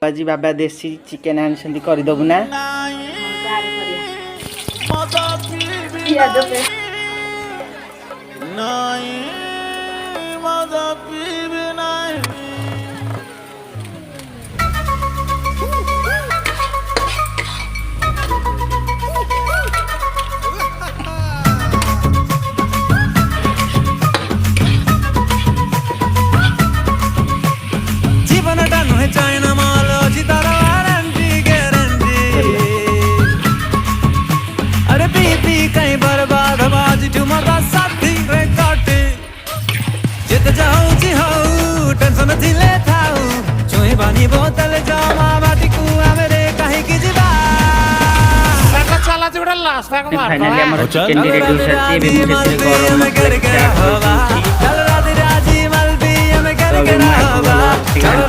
आज बाबा देसी चिकेन आनी करदेबू ना जीवनटा नुहे चाइना माल अछि तार वारंटी गारंटी अरे पी कहीं बर्बाद बाज ठुमका साथी रे काटे जित जाऊ जी हाउ टेंशन थिले थाउ चोई बानी बोतल जामा बाटी कु आमेरे कहीं की जिबा साका चला जोड़ा लास्ट तक मार फाइनली हमर चिकन रेडी हो सकती है भी मुझे गरम चल रात राजी मल भी हम कर के ना चल